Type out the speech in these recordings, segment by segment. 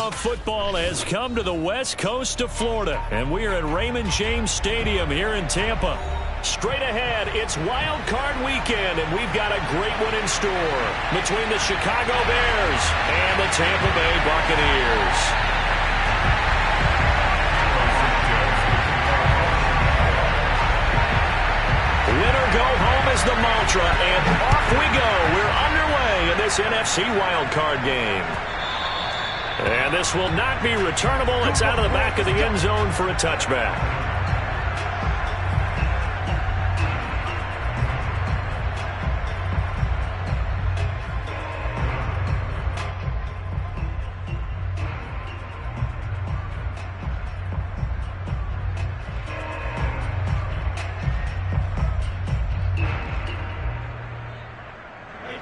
of football has come to the west coast of Florida, and we are at Raymond James Stadium here in Tampa. Straight ahead, it's Wild Card weekend, and we've got a great one in store between the Chicago Bears and the Tampa Bay Buccaneers. Winner go home is the mantra, and off we go. We're underway in this NFC Wild Card game. And this will not be returnable. It's out of the back of the end zone for a touchback.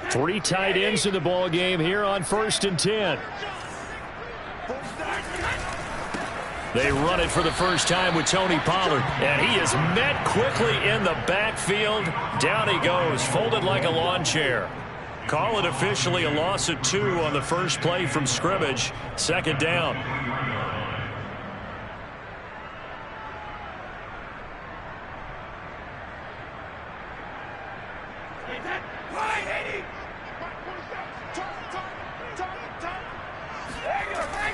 Three tight ends in the ball game here on 1st and 10. They run it for the first time with Tony Pollard, and he is met quickly in the backfield. Down he goes, folded like a lawn chair. Call it officially a loss of 2 on the first play from scrimmage. 2nd down.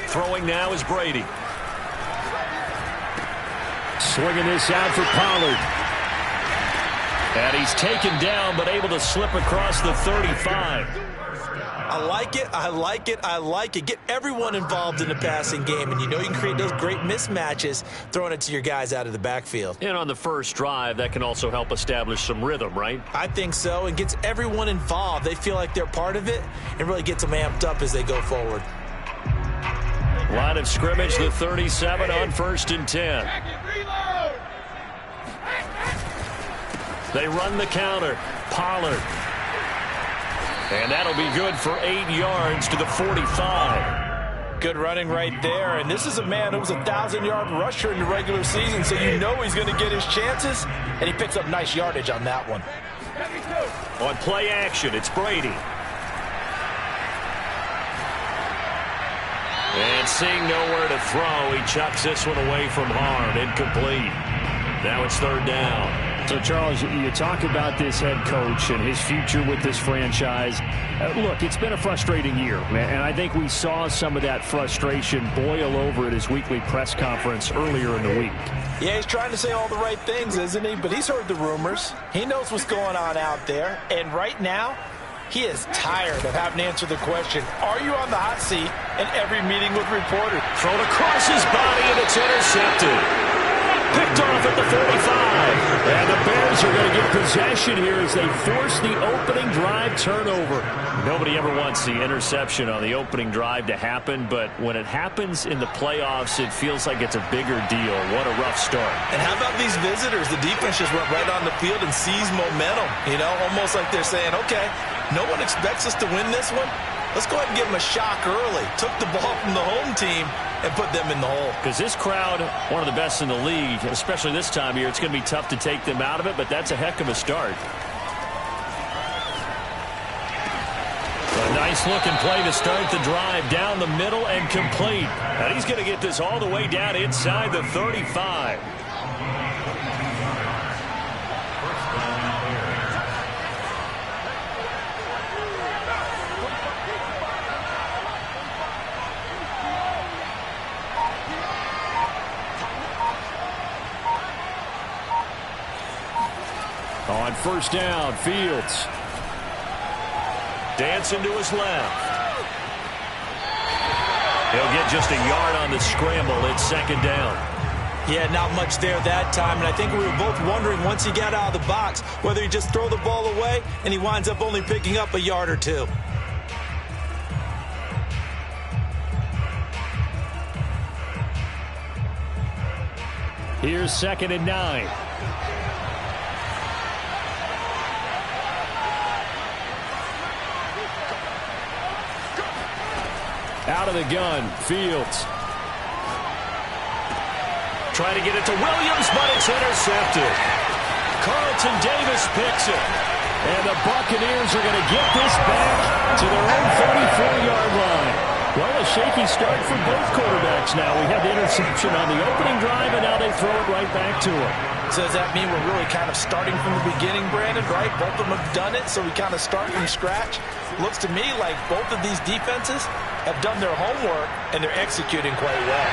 Throwing now is Brady. Swinging this out for Pollard. And he's taken down, but able to slip across the 35. I like it, I like it, I like it. Get everyone involved in the passing game, and you know you can create those great mismatches throwing it to your guys out of the backfield. And on the first drive, that can also help establish some rhythm, right? I think so, and gets everyone involved. They feel like they're part of it, and really gets them amped up as they go forward. Line of scrimmage, the 37 on 1st and 10. They run the counter. Pollard. And that'll be good for 8 yards to the 45. Good running right there. And this is a man who was a 1,000-yard rusher in the regular season, so you know he's going to get his chances. And he picks up nice yardage on that one. On play action, it's Brady. And seeing nowhere to throw, he chucks this one away from harm. Incomplete. Now it's 3rd down. So, Charles, you talk about this head coach and his future with this franchise. Look, it's been a frustrating year, and I think we saw some of that frustration boil over at his weekly press conference earlier in the week. Yeah, he's trying to say all the right things, isn't he? But he's heard the rumors. He knows what's going on out there. And right now, he is tired of having to answer the question, are you on the hot seat in every meeting with reporters? Thrown across his body, and it's intercepted. Picked off at the 45. And the Bears are going to get possession here as they force the opening drive turnover. Nobody ever wants the interception on the opening drive to happen, but when it happens in the playoffs, it feels like it's a bigger deal. What a rough start. And how about these visitors? The defense just went right on the field and seized momentum. You know, almost like they're saying, okay, no one expects us to win this one. Let's go ahead and give them a shock early. Took the ball from the home team and put them in the hole. Because this crowd, one of the best in the league, especially this time of year, it's going to be tough to take them out of it, but that's a heck of a start. A nice-looking play to start the drive down the middle and complete. And he's going to get this all the way down inside the 35. On 1st down, Fields. Dancing to his left. He'll get just a yard on the scramble. It's 2nd down. Yeah, not much there that time. And I think we were both wondering once he got out of the box whether he just throw the ball away and he winds up only picking up a yard or 2. Here's 2nd and 9. Out of the gun, Fields. Trying to get it to Williams, but it's intercepted. Carlton Davis picks it. And the Buccaneers are going to get this back to their own 34-yard line. Well, a shaky start for both quarterbacks now. We had the interception on the opening drive, and now they throw it right back to him. So does that mean we're really kind of starting from the beginning, Brandon, right? Both of them have done it, so we kind of start from scratch. Looks to me like both of these defenses have done their homework, and they're executing quite well.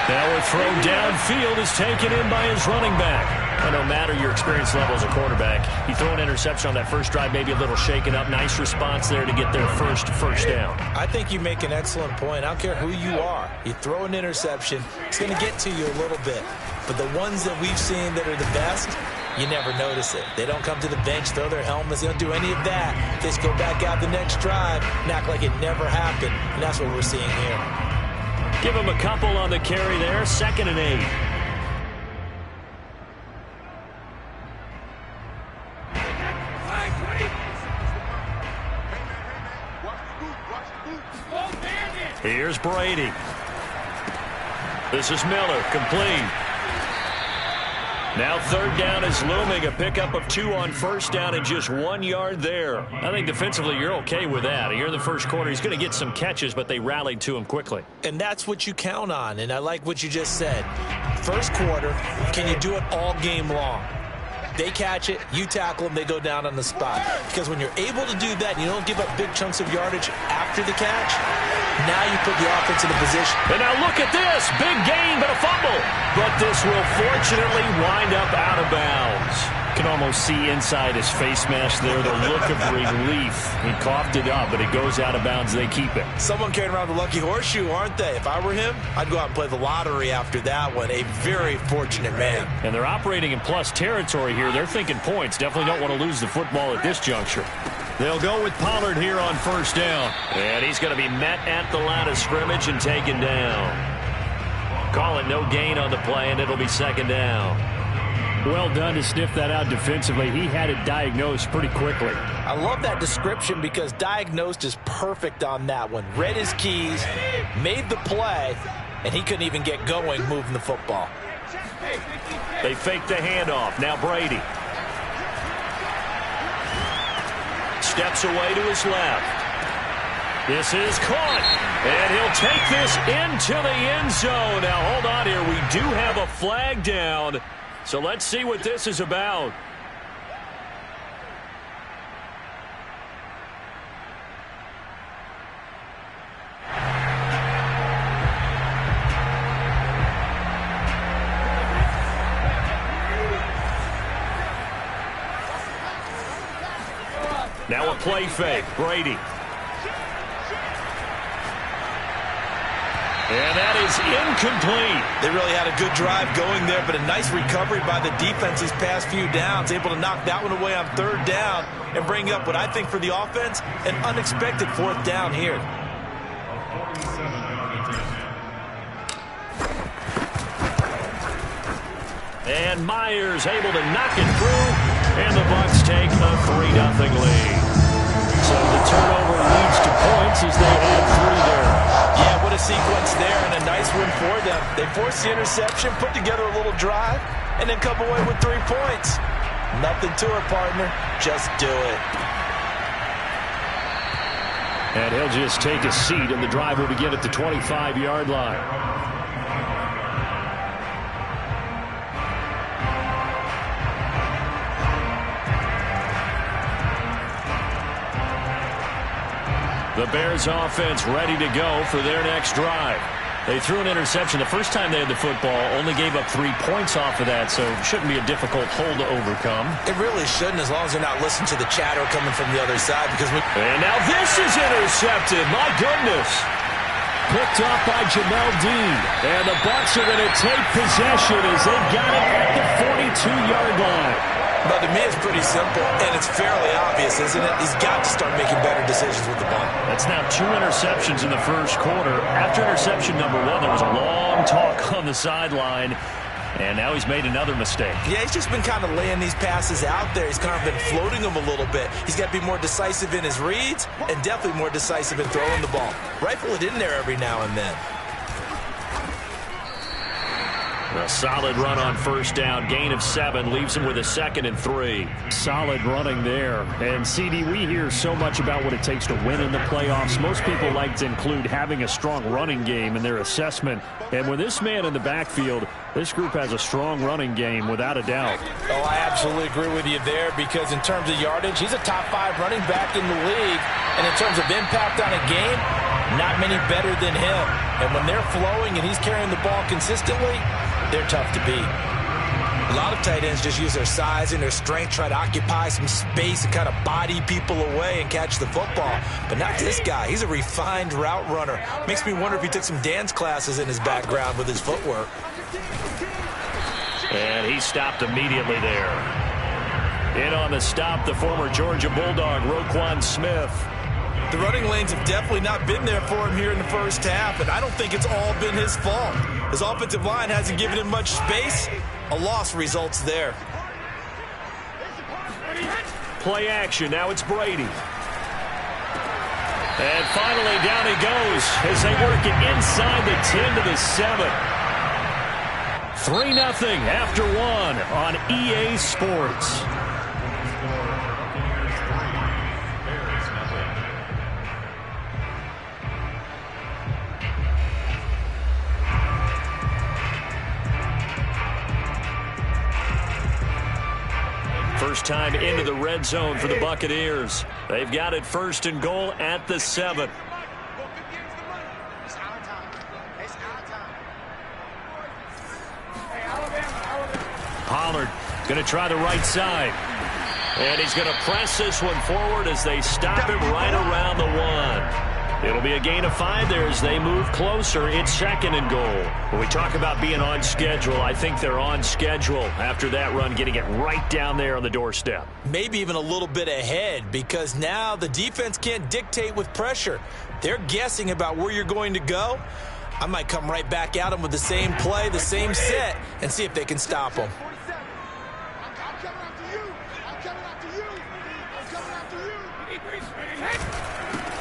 Now a throw downfield is taken in by his running back. And no matter your experience level as a quarterback, you throw an interception on that first drive, maybe a little shaken up. Nice response there to get their first down. I think you make an excellent point. I don't care who you are. You throw an interception, it's going to get to you a little bit. But the ones that we've seen that are the best, you never notice it. They don't come to the bench, throw their helmets. They don't do any of that. They just go back out the next drive and act like it never happened. And that's what we're seeing here. Give him a couple on the carry there. 2nd and 8. Here's Brady. This is Miller, complete. Now 3rd down is looming, a pickup of 2 on 1st down and just 1 yard there. I think defensively you're okay with that. Here in the first quarter, he's going to get some catches, but they rallied to him quickly. And that's what you count on, and I like what you just said. First quarter, can you do it all game long? They catch it, you tackle them, they go down on the spot. Because when you're able to do that and you don't give up big chunks of yardage after the catch, now you put the offense in a position. And now look at this. Big gain, but a fumble. But this will fortunately wind up out of bounds. You can almost see inside his face mask there the look of relief. He coughed it up, but it goes out of bounds. They keep it. Someone carrying around the lucky horseshoe, aren't they? If I were him, I'd go out and play the lottery after that one. A very fortunate man. And they're operating in plus territory here. They're thinking points. Definitely don't want to lose the football at this juncture. They'll go with Pollard here on 1st down. And he's going to be met at the line of scrimmage and taken down. Call it no gain on the play, and it'll be 2nd down. Well done to sniff that out defensively. He had it diagnosed pretty quickly. I love that description because diagnosed is perfect on that one. Read his keys, made the play, and he couldn't even get going moving the football. They fake the handoff. Now Brady. Steps away to his left. This is caught. And he'll take this into the end zone. Now hold on here. We do have a flag down. So let's see what this is about. Now a play fake. Brady. And that is incomplete. They really had a good drive going there, but a nice recovery by the defense these past few downs. Able to knock that one away on 3rd down and bring up what I think for the offense, an unexpected 4th down here. And Myers able to knock it through, and the Bucs take a 3-0 lead. So the turnover leads to points as they add 3 there. Yeah, what a sequence there, and a nice win for them. They forced the interception, put together a little drive, and then come away with 3 points. Nothing to it, partner. Just do it. And he'll just take a seat, and the drive will begin at the 25-yard line. The Bears offense ready to go for their next drive. They threw an interception the first time they had the football, only gave up 3 points off of that, so it shouldn't be a difficult hole to overcome. It really shouldn't, as long as they're not listening to the chatter coming from the other side. And now this is intercepted. My goodness. Picked off by Jamel Dean. And the Bucs are going to take possession as they've got it at the 42-yard line. But to me, it's pretty simple, and it's fairly obvious, isn't it? He's got to start making better decisions with the ball. That's now 2 interceptions in the first quarter. After interception number 1, there was a long talk on the sideline, and now he's made another mistake. Yeah, he's just been kind of laying these passes out there. He's kind of been floating them a little bit. He's got to be more decisive in his reads and definitely more decisive in throwing the ball. Rifle it in there every now and then. A solid run on first down. Gain of 7 leaves him with a 2nd and 3. Solid running there. And, CD, we hear so much about what it takes to win in the playoffs. Most people like to include having a strong running game in their assessment. And with this man in the backfield, this group has a strong running game without a doubt. Oh, I absolutely agree with you there because in terms of yardage, he's a top 5 running back in the league. And in terms of impact on a game, not many better than him. And when they're flowing and he's carrying the ball consistently, they're tough to beat. A lot of tight ends just use their size and their strength, try to occupy some space and kind of body people away and catch the football. But not this guy. He's a refined route runner. Makes me wonder if he took some dance classes in his background with his footwork. And he stopped immediately there. In on the stop, the former Georgia Bulldog, Roquan Smith. The running lanes have definitely not been there for him here in the first half, and I don't think it's all been his fault. His offensive line hasn't given him much space. A loss results there. Play action. Now it's Brady. And finally down he goes as they work it inside the 10 to the 7. 3-0 after 1 on EA Sports. First time into the red zone for the Buccaneers. They've got it 1st and goal at the 7. Pollard going to try the right side. And he's going to press this one forward as they stop him right around the 1. It'll be a gain of 5 there as they move closer. It's 2nd and goal. When we talk about being on schedule, I think they're on schedule after that run, getting it right down there on the doorstep. Maybe even a little bit ahead because now the defense can't dictate with pressure. They're guessing about where you're going to go. I might come right back at them with the same play, the same set, and see if they can stop them.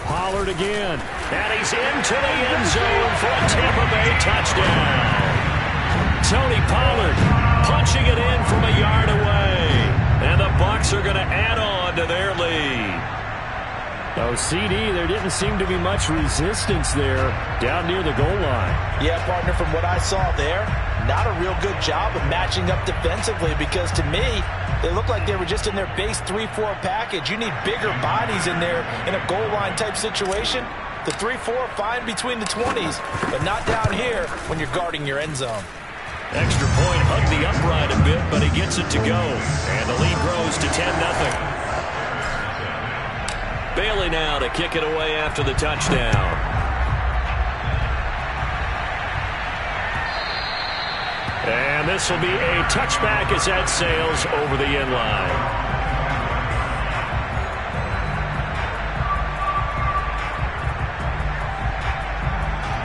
Pollard again, and he's into the end zone for a Tampa Bay touchdown. Tony Pollard punching it in from a yard away, and the Bucs are going to add on to their lead. Oh, CD, there didn't seem to be much resistance there down near the goal line. Yeah, partner, from what I saw there, not a real good job of matching up defensively because to me, they look like they were just in their base 3-4 package. You need bigger bodies in there in a goal line type situation. The 3-4 fine between the 20s, but not down here when you're guarding your end zone. Extra point, hugged the upright a bit, but he gets it to go. And the lead grows to 10-0. Bailey now to kick it away after the touchdown. And this will be a touchback as that sails over the end line.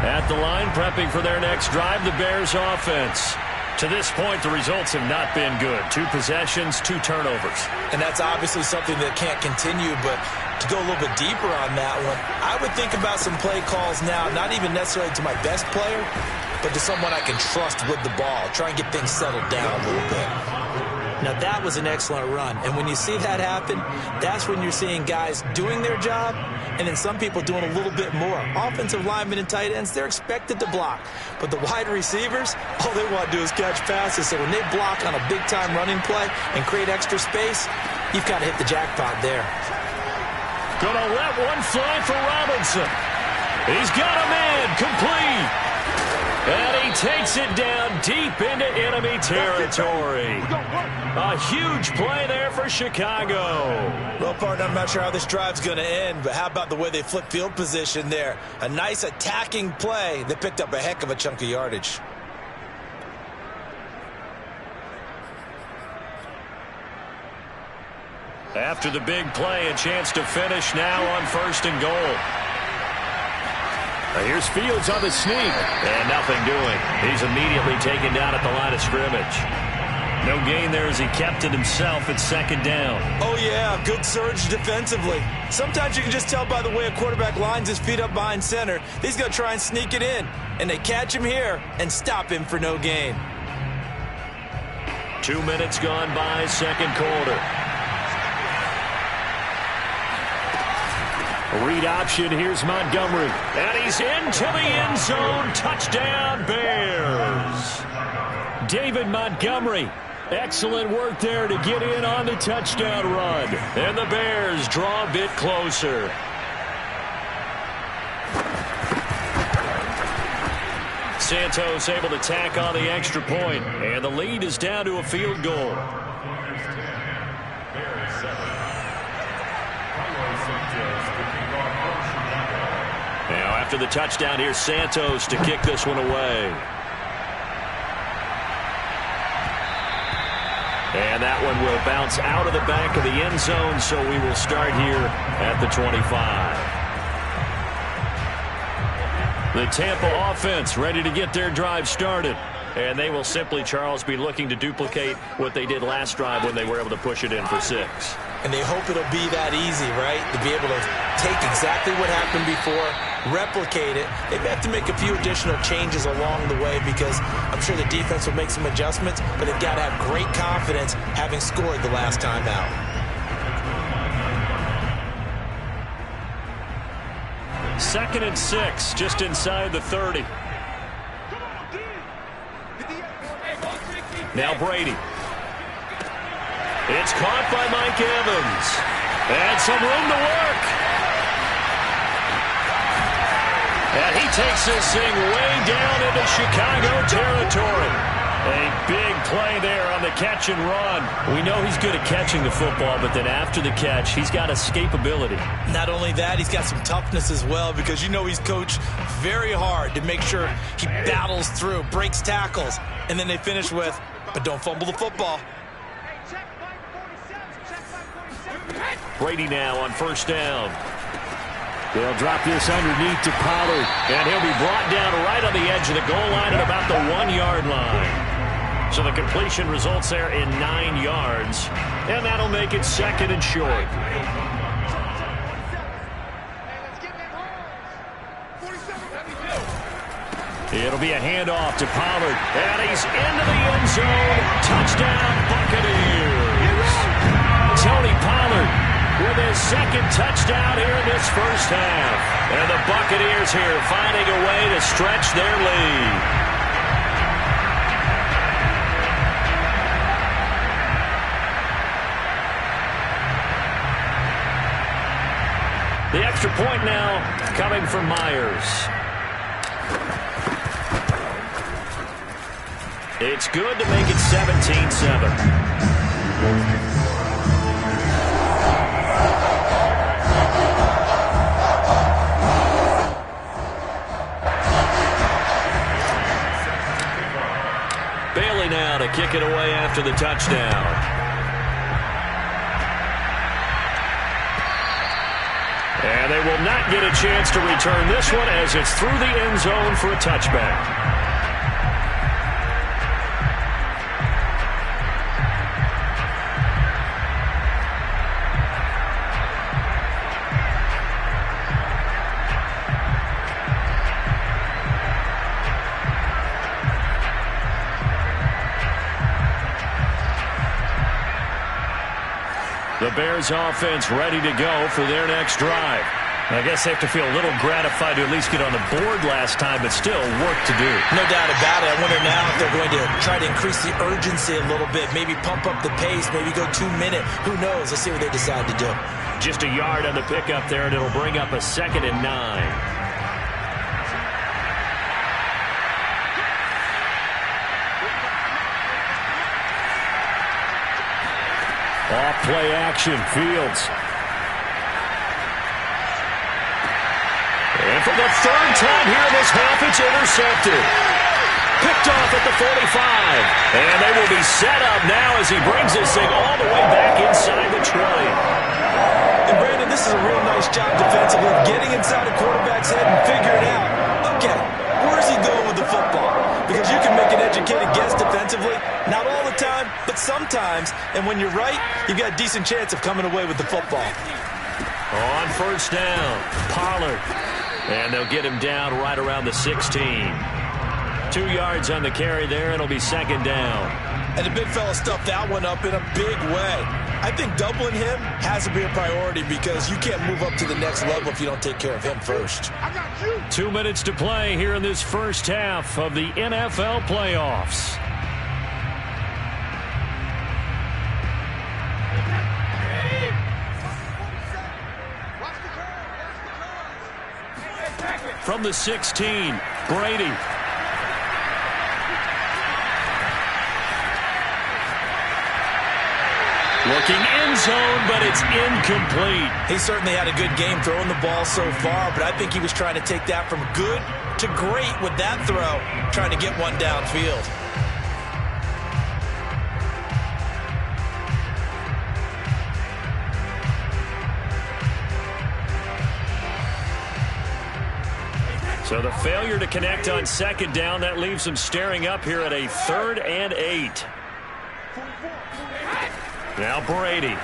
At the line, prepping for their next drive, the Bears offense. To this point, the results have not been good. 2 possessions, 2 turnovers. And that's obviously something that can't continue, but to go a little bit deeper on that one, I would think about some play calls now, not even necessarily to my best player, but to someone I can trust with the ball. Try and get things settled down a little bit. Now, that was an excellent run. And when you see that happen, that's when you're seeing guys doing their job and then some people doing a little bit more. Offensive linemen and tight ends, they're expected to block. But the wide receivers, all they want to do is catch passes. So when they block on a big-time running play and create extra space, you've got to hit the jackpot there. Gonna let one fly for Robinson. He's got a man complete. And he takes it down deep into enemy territory. A huge play there for Chicago. Well, partner, I'm not sure how this drive's going to end, but how about the way they flip field position there? A nice attacking play that picked up a heck of a chunk of yardage. After the big play, a chance to finish now on 1st and goal. Here's Fields on the sneak. And nothing doing. He's immediately taken down at the line of scrimmage. No gain there as he kept it himself at 2nd down. Oh, yeah, good surge defensively. Sometimes you can just tell by the way a quarterback lines his feet up behind center. He's going to try and sneak it in. And they catch him here and stop him for no gain. 2 minutes gone by, second quarter. Read option, here's Montgomery. And he's into the end zone. Touchdown, Bears. David Montgomery. Excellent work there to get in on the touchdown run. And the Bears draw a bit closer. Santos able to tack on the extra point, and the lead is down to a field goal. Now after the touchdown, here's Santos to kick this one away. And that one will bounce out of the back of the end zone, so we will start here at the 25. The Tampa offense ready to get their drive started. And they will simply, Charles, be looking to duplicate what they did last drive when they were able to push it in for 6. And they hope it'll be that easy, right? To be able to take exactly what happened before, replicate it. They may have to make a few additional changes along the way because I'm sure the defense will make some adjustments, but they've got to have great confidence having scored the last time out. Second and 6, just inside the 30. Now Brady. It's caught by Mike Evans. And some room to work. And he takes this thing way down into Chicago territory. A big play there on the catch and run. We know he's good at catching the football, but then after the catch, he's got escapability. Not only that, he's got some toughness as well because you know he's coached very hard to make sure he battles through, breaks tackles, and then they finish with, but don't fumble the football. Brady now on first down. They'll drop this underneath to Pollard, and he'll be brought down right on the edge of the goal line at about the 1-yard line. So the completion results there in 9 yards, and that'll make it second and short. It'll be a handoff to Pollard, and he's into the end zone. Touchdown, Buccaneers. Tony Pollard with his second touchdown here in this first half. And the Buccaneers here finding a way to stretch their lead. The extra point now coming from Myers. It's good to make it 17-7. Bailey now to kick it away after the touchdown. And they will not get a chance to return this one as it's through the end zone for a touchback. The Bears offense ready to go for their next drive. I guess they have to feel a little gratified to at least get on the board last time, but still work to do. No doubt about it. I wonder now if they're going to try to increase the urgency a little bit, maybe pump up the pace, maybe go 2-minute. Who knows? Let's see what they decide to do. Just a yard on the pickup there, and it'll bring up a 2nd and 9. Off play action, Fields. And for the 3rd time here in this half, it's intercepted. Picked off at the 45. And they will be set up now as he brings this thing all the way back inside the 20. And Brandon, this is a real nice job defensively, getting inside a quarterback's head and figuring out, okay, where's he going with the football? Because you can make an educated guess defensively, not all the time, but sometimes. And when you're right, you've got a decent chance of coming away with the football. On first down, Pollard. And they'll get him down right around the 16. 2 yards on the carry there. It'll be second down. And the big fella stuffed that one up in a big way. I think doubling him has to be a priority because you can't move up to the next level if you don't take care of him first. 2 minutes to play here in this first half of the NFL playoffs. From the 16, Brady. Looking end zone, but it's incomplete. He certainly had a good game throwing the ball so far, but I think he was trying to take that from good to great with that throw, trying to get one downfield. So the failure to connect on second down, that leaves them staring up here at a 3rd and 8. Now Brady.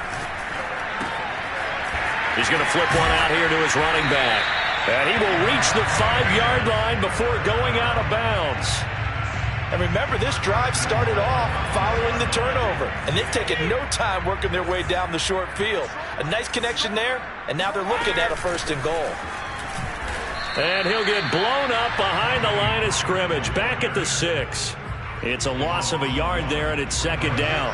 He's going to flip one out here to his running back. And he will reach the 5-yard line before going out of bounds. And remember, this drive started off following the turnover. And they've taken no time working their way down the short field. A nice connection there, and now they're looking at a 1st and goal. And he'll get blown up behind the line of scrimmage. Back at the 6. It's a loss of a yard there, and it's second down.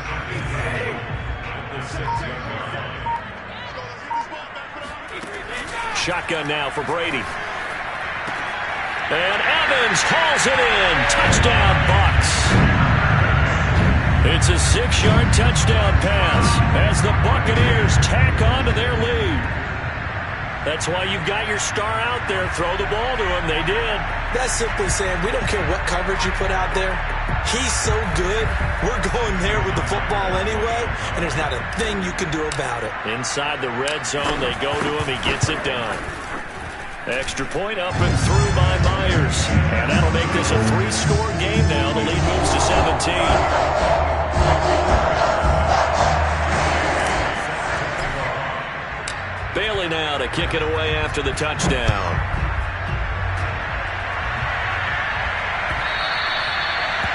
Shotgun now for Brady. And Evans hauls it in. Touchdown, Bucs. It's a 6-yard touchdown pass as the Buccaneers tack on to their lead. That's why you've got your star out there. Throw the ball to him. They did. That's simply saying we don't care what coverage you put out there. He's so good. We're going there with the football anyway, and there's not a thing you can do about it. Inside the red zone, they go to him. He gets it done. Extra point up and through by Myers. And that'll make this a 3-score game now. The lead moves to 17. Bailey now to kick it away after the touchdown.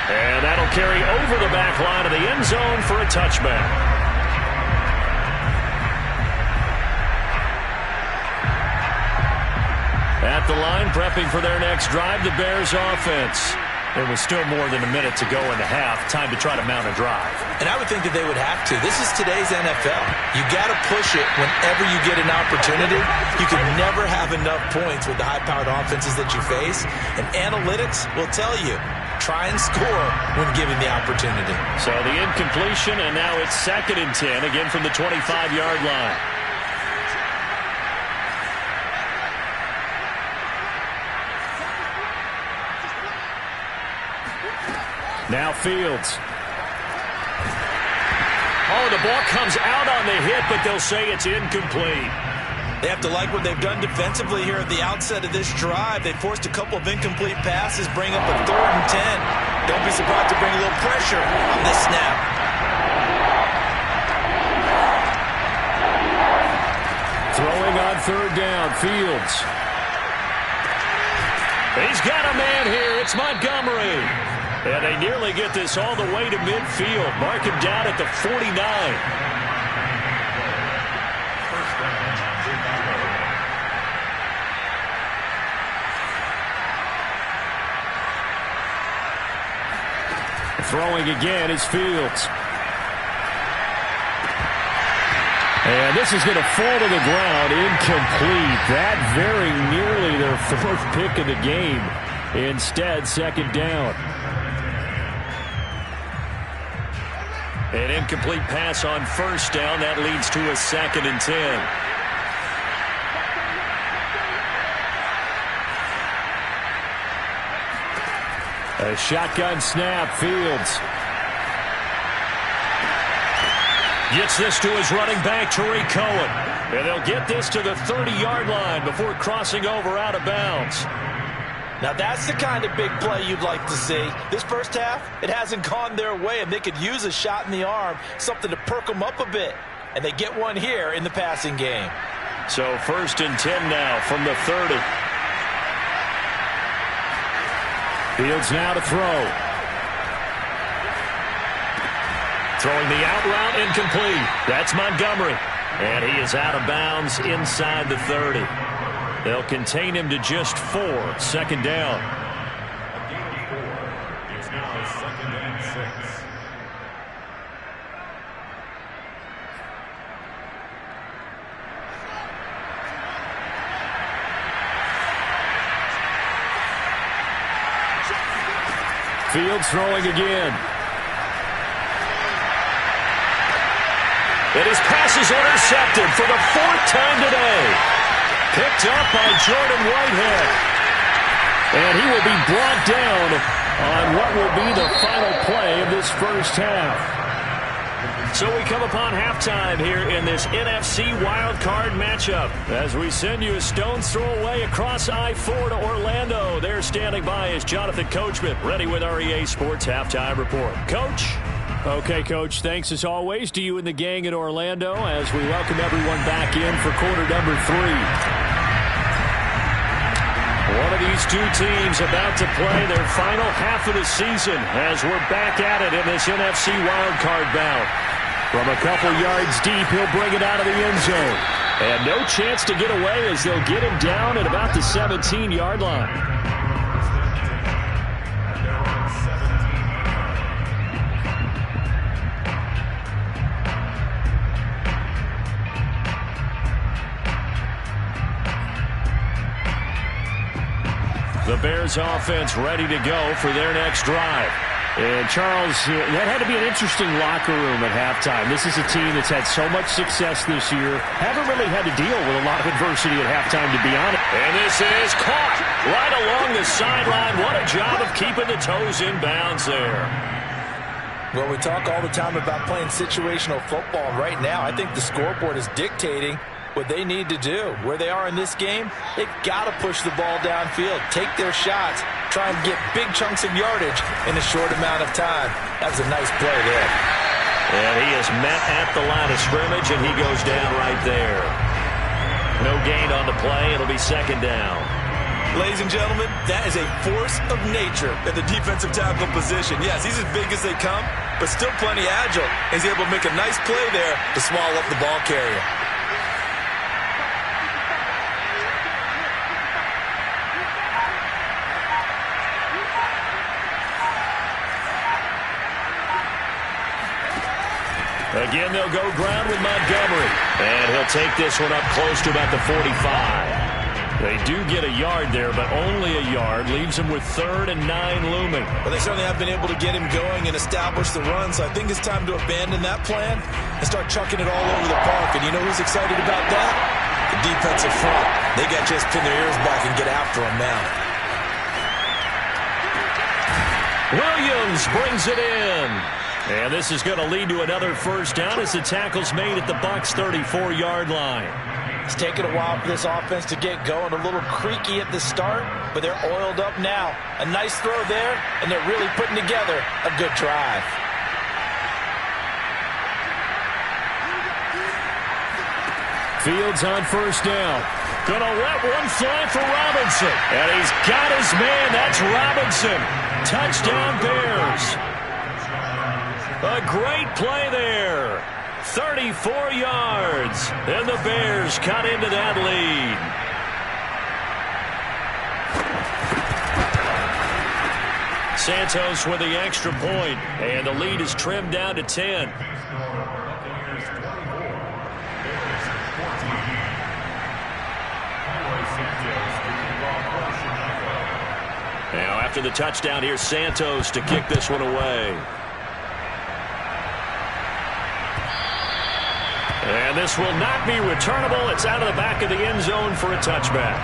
And that'll carry over the back line of the end zone for a touchback. At the line, prepping for their next drive, the Bears offense. There was still more than a minute to go in the half. Time to try to mount a drive. And I would think that they would have to. This is today's NFL. You got to push it whenever you get an opportunity. You can never have enough points with the high-powered offenses that you face. And analytics will tell you, try and score when given the opportunity. So the incompletion, and now it's 2nd and 10, again from the 25-yard line. Now Fields. Oh, the ball comes out on the hit, but they'll say it's incomplete. They have to like what they've done defensively here at the outset of this drive. They forced a couple of incomplete passes, bring up a 3rd and 10. Don't be surprised to bring a little pressure on this snap. Throwing on 3rd down, Fields. He's got a man here. It's Montgomery. And they nearly get this all the way to midfield. Mark him down at the 49. Throwing again is Fields. And this is going to fall to the ground. Incomplete. That very nearly their 4th pick of the game. Instead, 2nd down. An incomplete pass on 1st down. That leads to a 2nd and 10. A shotgun snap. Fields gets this to his running back, Tariq Cohen. And they'll get this to the 30-yard line before crossing over out of bounds. Now that's the kind of big play you'd like to see. This first half, it hasn't gone their way, and they could use a shot in the arm, something to perk them up a bit. And they get one here in the passing game. So 1st and 10 now from the 30. Fields now to throw. Throwing the out route incomplete. That's Montgomery. And he is out of bounds inside the 30. They'll contain him to just 4. 2nd down. A gain of 4. It's now 2nd and 6. Fields throwing again. And his pass is intercepted for the 4th time today. Picked up by Jordan Whitehead. And he will be brought down on what will be the final play of this first half. So we come upon halftime here in this NFC Wildcard matchup as we send you a stone's throw away across I-4 to Orlando. There standing by is Jonathan Coachman, ready with our EA Sports Halftime Report. Coach? Okay, Coach, thanks as always to you and the gang in Orlando as we welcome everyone back in for quarter number 3. One of these two teams about to play their final half of the season as we're back at it in this NFC Wildcard bout. From a couple yards deep, he'll bring it out of the end zone. And no chance to get away as they'll get him down at about the 17-yard line. The Bears offense ready to go for their next drive. And Charles, that had to be an interesting locker room at halftime. This is a team that's had so much success this year. Haven't really had to deal with a lot of adversity at halftime, to be honest. And this is caught right along the sideline. What a job of keeping the toes in bounds there. Well, we talk all the time about playing situational football. Right now, I think the scoreboard is dictating what they need to do. Where they are in this game, they've got to push the ball downfield, take their shots, try and get big chunks of yardage in a short amount of time. That was a nice play there. And he is met at the line of scrimmage, and he goes down right there. No gain on the play. It'll be 2nd down. Ladies and gentlemen, that is a force of nature at the defensive tackle position. Yes, he's as big as they come, but still plenty agile. He's able to make a nice play there to swallow up the ball carrier. Again, they'll go ground with Montgomery. And he'll take this one up close to about the 45. They do get a yard there, but only a yard. Leaves him with 3rd and 9 looming. Well, they certainly have been able to get him going and establish the run, so I think it's time to abandon that plan and start chucking it all over the park. And you know who's excited about that? The defensive front. They got to just pin their ears back and get after him now. Williams brings it in. And this is going to lead to another first down as the tackle's made at the Bucs' 34-yard line. It's taken a while for this offense to get going. A little creaky at the start, but they're oiled up now. A nice throw there, and they're really putting together a good drive. Fields on first down. Gonna let one fly for Robinson. And he's got his man. That's Robinson. Touchdown, Bears. A great play there. 34 yards. And the Bears cut into that lead. Santos with the extra point, and the lead is trimmed down to 10. Now after the touchdown, here's Santos to kick this one away. And this will not be returnable. It's out of the back of the end zone for a touchback.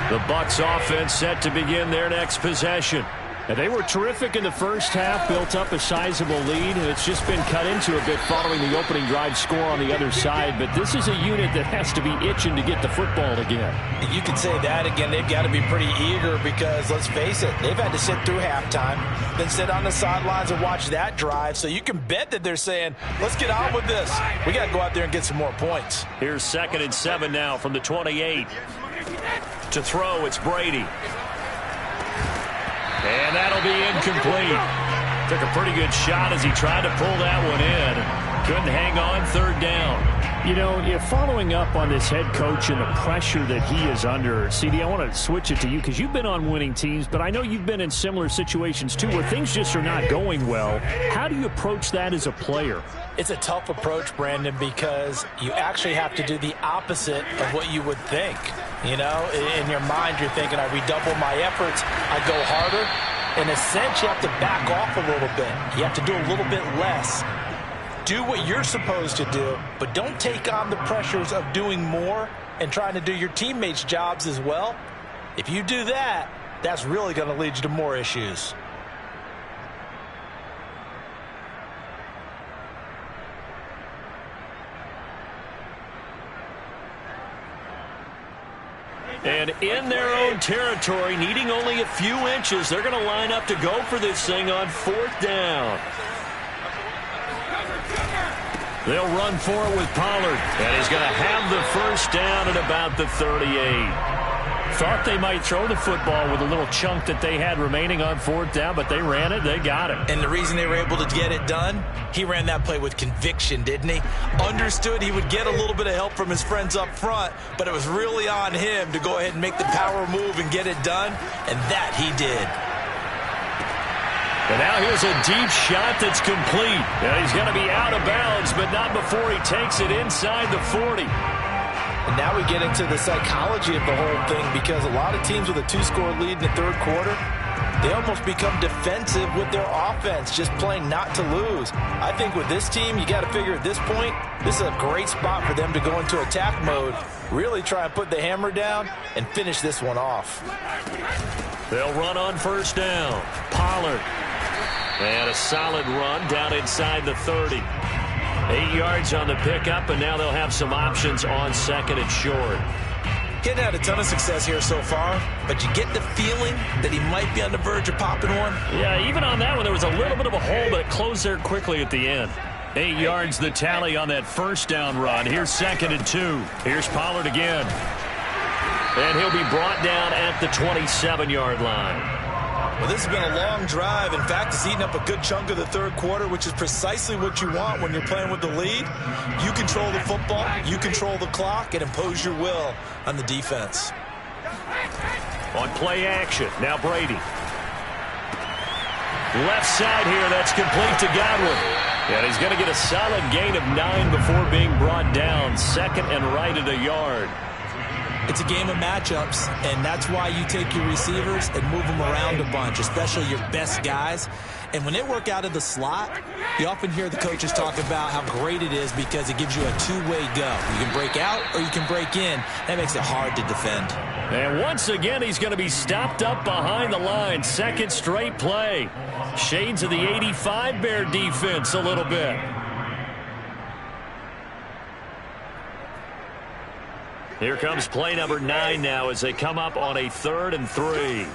The Bucs offense set to begin their next possession. And they were terrific in the first half, built up a sizable lead, and it's just been cut into a bit following the opening drive score on the other side. But this is a unit that has to be itching to get the football again. You can say that again. They've got to be pretty eager because, let's face it, they've had to sit through halftime, then sit on the sidelines and watch that drive. So you can bet that they're saying, let's get on with this. We got to go out there and get some more points. Here's 2nd and 7 now from the 28. To throw, it's Brady. And that'll be incomplete. Took a pretty good shot as he tried to pull that one in. Couldn't hang on 3rd down. You know, following up on this head coach and the pressure that he is under, CD, I want to switch it to you because you've been on winning teams, but I know you've been in similar situations too where things just are not going well. How do you approach that as a player? It's a tough approach, Brandon, because you actually have to do the opposite of what you would think. You know, in your mind, you're thinking, I redouble my efforts, I go harder. In a sense, you have to back off a little bit. You have to do a little bit less. Do what you're supposed to do, but don't take on the pressures of doing more and trying to do your teammates' jobs as well. If you do that, that's really going to lead you to more issues. And in their own territory, needing only a few inches, they're going to line up to go for this thing on 4th down. They'll run for it with Pollard, and he's going to have the 1st down at about the 38. Thought they might throw the football with a little chunk that they had remaining on 4th down, but they ran it, they got it. And the reason they were able to get it done, he ran that play with conviction, didn't he? Understood he would get a little bit of help from his friends up front, but it was really on him to go ahead and make the power move and get it done, and that he did. And now here's a deep shot that's complete. And he's going to be out of bounds, but not before he takes it inside the 40. And now we get into the psychology of the whole thing because a lot of teams with a 2-score lead in the 3rd quarter, they almost become defensive with their offense, just playing not to lose. I think with this team, you got to figure at this point, this is a great spot for them to go into attack mode, really try and put the hammer down and finish this one off. They'll run on 1st down. Pollard. And a solid run down inside the 30. 8 yards on the pickup, and now they'll have some options on 2nd and short. He hadn't had a ton of success here so far, but you get the feeling that he might be on the verge of popping one. Yeah, even on that one, there was a little bit of a hole, but it closed there quickly at the end. 8 yards the tally on that 1st down run. Here's 2nd and 2. Here's Pollard again. And he'll be brought down at the 27-yard line. Well, this has been a long drive. In fact, it's eaten up a good chunk of the 3rd quarter, which is precisely what you want when you're playing with the lead. You control the football, you control the clock, and impose your will on the defense. On play action, now Brady. Left side here, that's complete to Godwin. And he's going to get a solid gain of 9 before being brought down. 2nd and right at a yard. It's a game of matchups, and that's why you take your receivers and move them around a bunch, especially your best guys. And when they work out of the slot, you often hear the coaches talk about how great it is because it gives you a two-way go. You can break out or you can break in. That makes it hard to defend. And once again, he's going to be stopped up behind the line. 2nd straight play. Shades of the 85 Bear defense a little bit. Here comes play number 9 now as they come up on a 3rd and 3.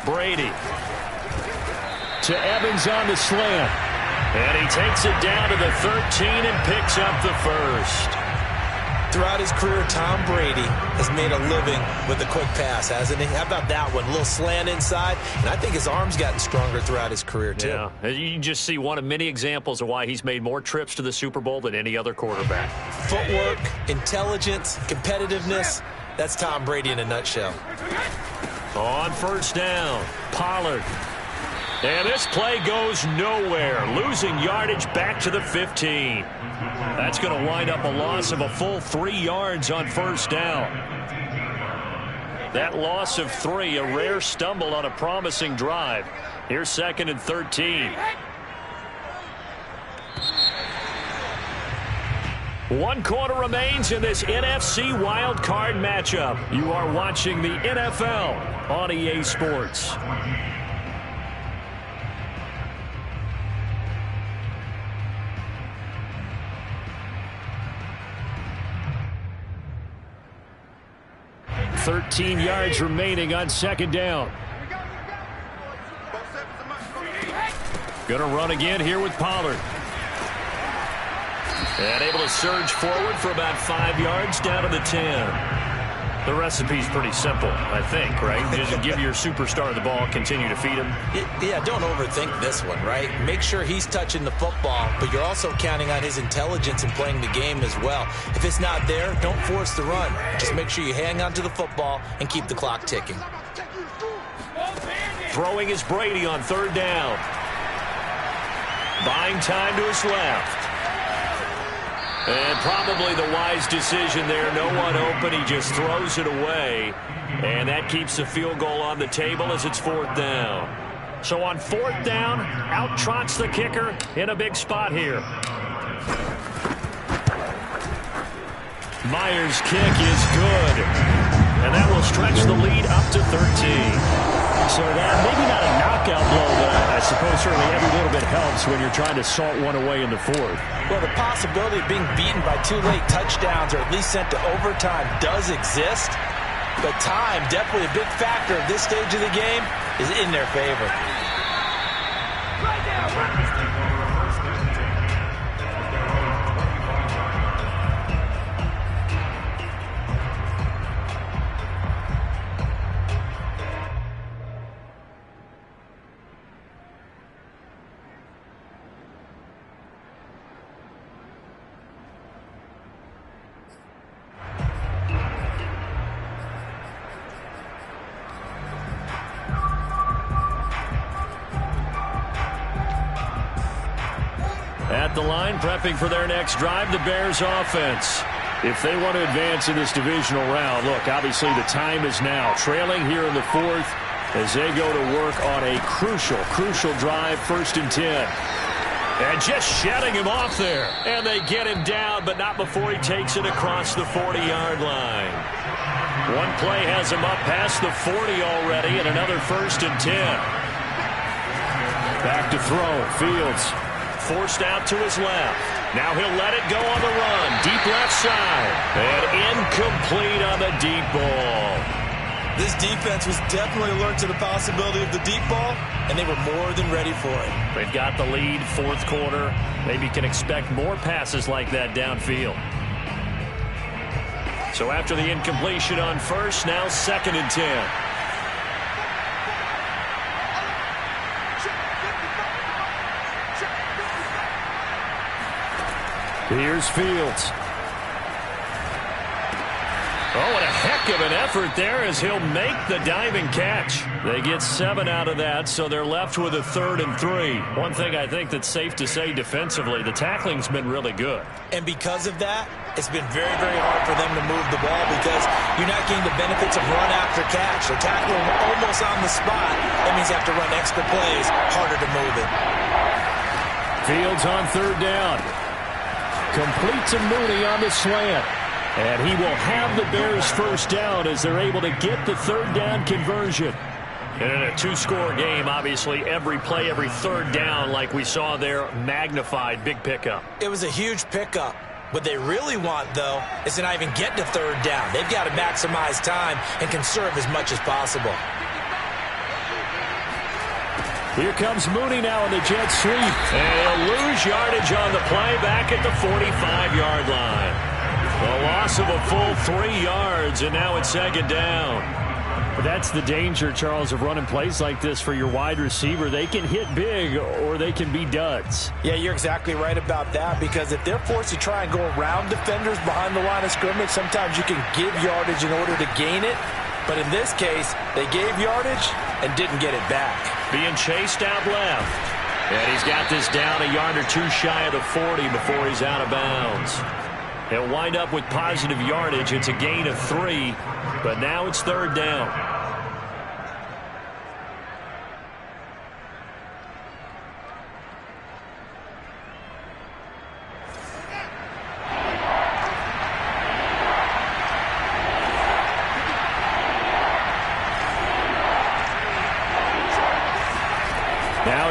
Brady to Evans on the slant. And he takes it down to the 13 and picks up the 1st. Throughout his career, Tom Brady has made a living with the quick pass, hasn't he? How about that one? A little slant inside, and I think his arm's gotten stronger throughout his career, too. Yeah, you can just see one of many examples of why he's made more trips to the Super Bowl than any other quarterback. Footwork, intelligence, competitiveness, that's Tom Brady in a nutshell. On 1st down, Pollard. And this play goes nowhere, losing yardage back to the 15. That's going to wind up a loss of a full 3 yards on 1st down. That loss of 3, a rare stumble on a promising drive. Here's 2nd and 13. One quarter remains in this NFC Wildcard matchup. You are watching the NFL on EA Sports. $13 yards remaining on second down. Gonna run again here with Pollard. And able to surge forward for about 5 yards down to the 10. The recipe's pretty simple, I think, right? Just give your superstar the ball, continue to feed him. Yeah, don't overthink this one, right? Make sure he's touching the football, but you're also counting on his intelligence in playing the game as well. If it's not there, don't force the run. Just make sure you hang on to the football and keep the clock ticking. Throwing is Brady on third down. Buying time to his left. And probably the wise decision there. No one open. He just throws it away. And that keeps the field goal on the table as it's fourth down. So on fourth down, out trots the kicker in a big spot here. Myers' kick is good. And that will stretch the lead up to 13. So that maybe not a knockout blow, but I suppose certainly every little bit helps when you're trying to salt one away in the fourth. Well, the possibility of being beaten by 2 late touchdowns or at least sent to overtime does exist. But time, definitely a big factor at this stage of the game, is in their favor. At the line, prepping for their next drive, the Bears offense. If they want to advance in this divisional round, look, obviously the time is now. Trailing here in the fourth as they go to work on a crucial drive, 1st and 10. And just shutting him off there. And they get him down, but not before he takes it across the 40-yard line. One play has him up past the 40 already, and another 1st and 10. Back to throw, Fields. Forced out to his left. Now he'll let it go on the run. Deep left side. And incomplete on the deep ball. This defense was definitely alert to the possibility of the deep ball, and they were more than ready for it. They've got the lead, fourth quarter. Maybe can expect more passes like that downfield. So after the incompletion on first, now 2nd and 10. Here's Fields. Oh, what a heck of an effort there as he'll make the diving catch. They get 7 out of that, so they're left with a 3rd and 3. One thing I think that's safe to say defensively, the tackling's been really good. And because of that, it's been very, very hard for them to move the ball because you're not getting the benefits of run after catch. They're tackling almost on the spot. That means you have to run extra plays, harder to move it. Fields on 3rd down. Complete to Mooney on the slant. And he will have the Bears 1st down as they're able to get the 3rd down conversion. And in a 2-score game, obviously, every play, every 3rd down, like we saw there, magnified, big pickup. It was a huge pickup. What they really want, though, is to not even get to 3rd down. They've got to maximize time and conserve as much as possible. Here comes Mooney now in the jet sweep. And he'll lose yardage on the play back at the 45-yard line. A loss of a full 3 yards, and now it's 2nd down. But that's the danger, Charles, of running plays like this for your wide receiver. They can hit big or they can be duds. Yeah, you're exactly right about that because if they're forced to try and go around defenders behind the line of scrimmage, sometimes you can give yardage in order to gain it. But in this case, they gave yardage and didn't get it back. Being chased out left. And he's got this down a yard or 2 shy of the 40 before he's out of bounds. He'll wind up with positive yardage. It's a gain of 3, but now it's 3rd down.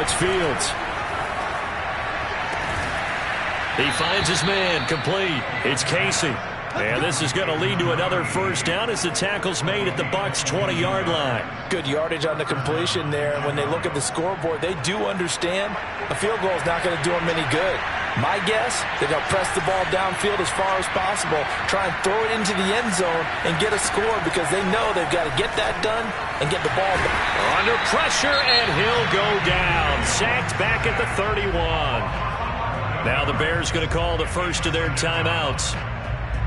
it's Fields. He finds his man, complete. It's Casey. And this is going to lead to another first down as the tackle's made at the Bucs' 20-yard line. Good yardage on the completion there. And when they look at the scoreboard, they do understand a field goal is not going to do them any good. My guess, they're going to press the ball downfield as far as possible, try and throw it into the end zone and get a score because they know they've got to get that done and get the ball back. Under pressure, and he'll go down. Sacked back at the 31. Now the Bears going to call the first of their timeouts.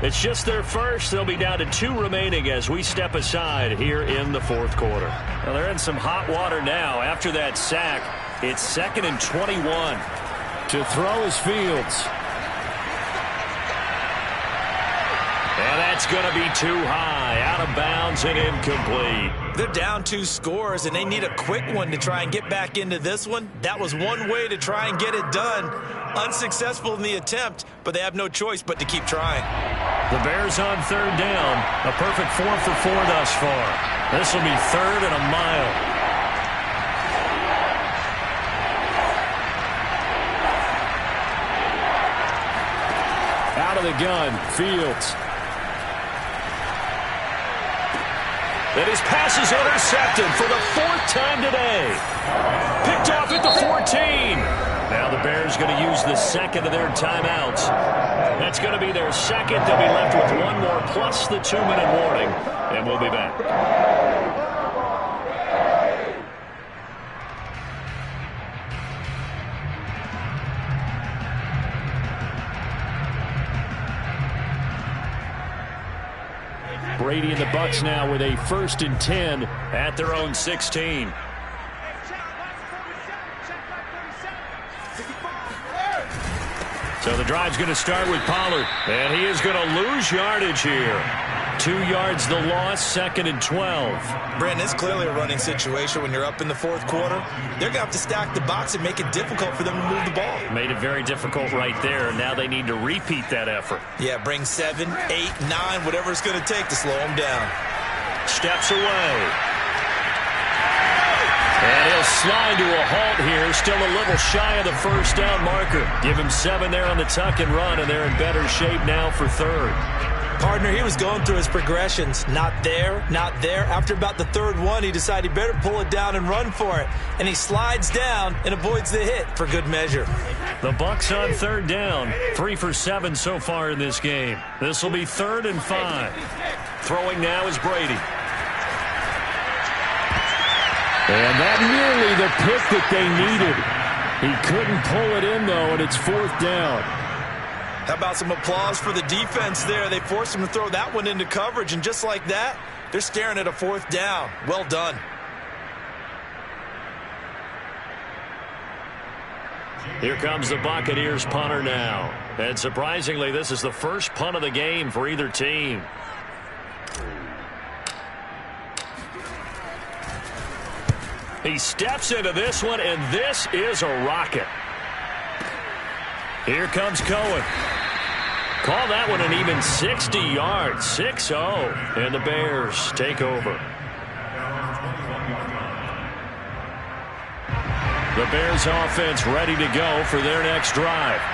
It's just their first. They'll be down to 2 remaining as we step aside here in the fourth quarter. Well, they're in some hot water now. After that sack, it's 2nd and 21. To throw is Fields. And that's going to be too high. Out of bounds and incomplete. They're down 2 scores, and they need a quick one to try and get back into this one. That was one way to try and get it done. Unsuccessful in the attempt, but they have no choice but to keep trying. The Bears on 3rd down. A perfect 4 for 4 thus far. This will be 3rd and a mile. Out of the gun, Fields. And his pass is intercepted for the 4th time today. Picked off at the 14. Now the Bears going to use the 2nd of their timeouts. That's going to be their 2nd. They'll be left with 1 more plus the 2-minute warning. And we'll be back. Brady and the Bucs now with a 1st and 10 at their own 16. So the drive's going to start with Pollard, and he is going to lose yardage here. 2 yards the loss, 2nd and 12. Brandon, it's clearly a running situation when you're up in the 4th quarter. They're going to have to stack the box and make it difficult for them to move the ball. Made it very difficult right there, and now they need to repeat that effort. Yeah, bring 7, 8, 9, whatever it's going to take to slow them down. Steps away. And he'll slide to a halt here. Still a little shy of the first down marker. Give him 7 there on the tuck and run, and they're in better shape now for 3rd. Partner, he was going through his progressions. Not there, not there. After about the 3rd one, he decided he better pull it down and run for it. And he slides down and avoids the hit for good measure. The Bucs on 3rd down. 3 for 7 so far in this game. This will be 3rd and 5. Throwing now is Brady. And that nearly the pick that they needed. He couldn't pull it in, though, and it's 4th down. How about some applause for the defense there? They forced him to throw that one into coverage, and just like that, they're staring at a 4th down. Well done. Here comes the Buccaneers punter now. And surprisingly, this is the first punt of the game for either team. He steps into this one, and this is a rocket. Here comes Cohen. Call that one an even 60 yards. 6-0. And the Bears take over. The Bears offense ready to go for their next drive.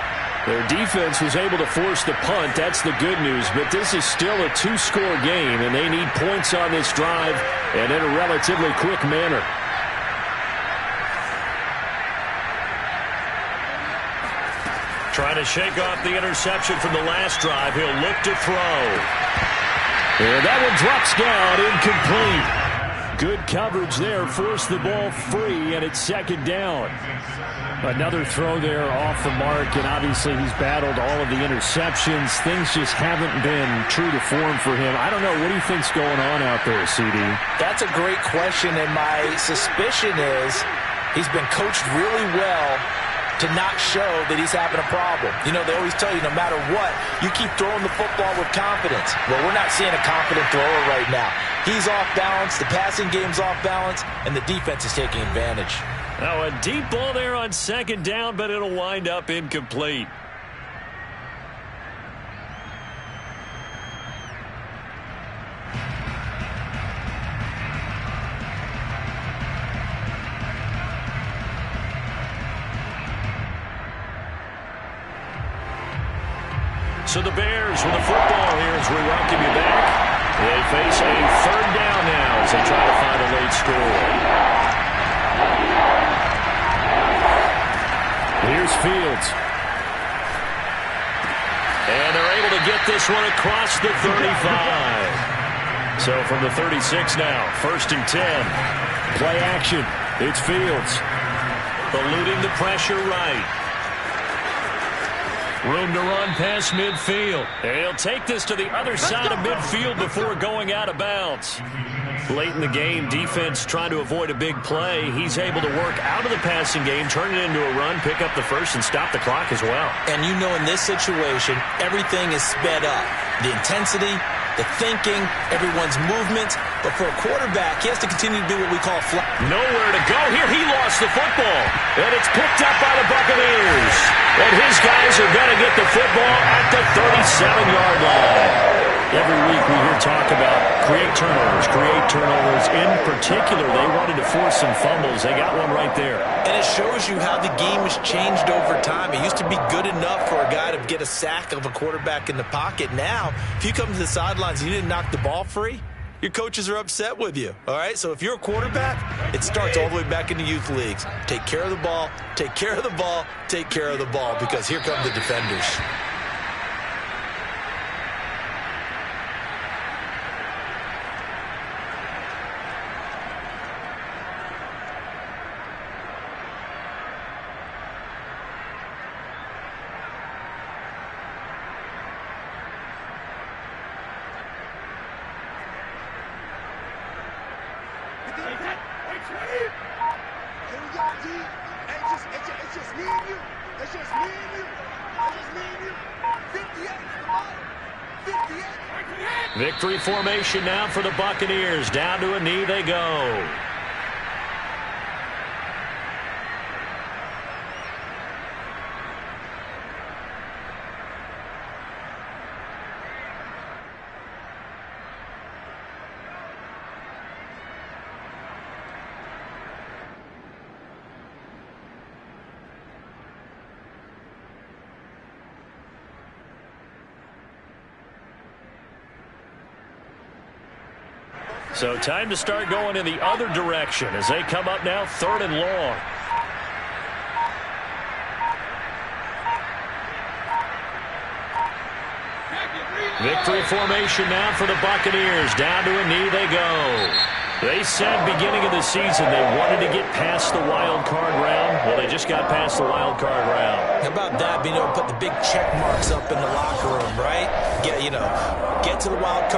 Their defense was able to force the punt. That's the good news. But this is still a 2-score game, and they need points on this drive and in a relatively quick manner. Trying to shake off the interception from the last drive. He'll look to throw. And that one drops down, incomplete. Good coverage there. Forced the ball free, and it's 2nd down. Another throw there off the mark, and obviously he's battled all of the interceptions. Things just haven't been true to form for him. I don't know. What do you think's going on out there, CD? That's a great question, and my suspicion is he's been coached really well to not show that he's having a problem. You know, they always tell you no matter what, you keep throwing the football with confidence. Well, we're not seeing a confident thrower right now. He's off balance, the passing game's off balance, and the defense is taking advantage. Now a deep ball there on 2nd down, but it'll wind up incomplete. So the Bears with the football here as we welcome you back. They face a third down now as they try to find a late score. Here's Fields. And they're able to get this one across the 35. So from the 36 now, 1st and 10. Play action. It's Fields. Eluding the pressure right. Room to run past midfield. He'll take this to the other side of midfield before going out of bounds. Late in the game, defense trying to avoid a big play. He's able to work out of the passing game, turn it into a run, pick up the first, and stop the clock as well. And you know in this situation, everything is sped up. The intensity, the thinking, everyone's movement. But for a quarterback, he has to continue to do what we call flat. Nowhere to go here. He lost the football. And it's picked up by the Buccaneers. And his guys are going to get the football at the 37-yard line. Every week we hear talk about create turnovers. In particular, they wanted to force some fumbles. They got one right there. And it shows you how the game has changed over time. It used to be good enough for a guy to get a sack of a quarterback in the pocket. Now, if you come to the sidelines and you didn't knock the ball free, your coaches are upset with you. All right? So if you're a quarterback, it starts all the way back in the youth leagues. Take care of the ball, take care of the ball, take care of the ball, because here come the defenders. Victory formation now for the Buccaneers. Down to a knee they go. So time to start going in the other direction as they come up now 3rd and long. Victory formation now for the Buccaneers. Down to a knee they go. They said beginning of the season they wanted to get past the wild card round. Well, they just got past the wild card round. How about that, being able to put the big check marks up in the locker room, right? Get to the wild card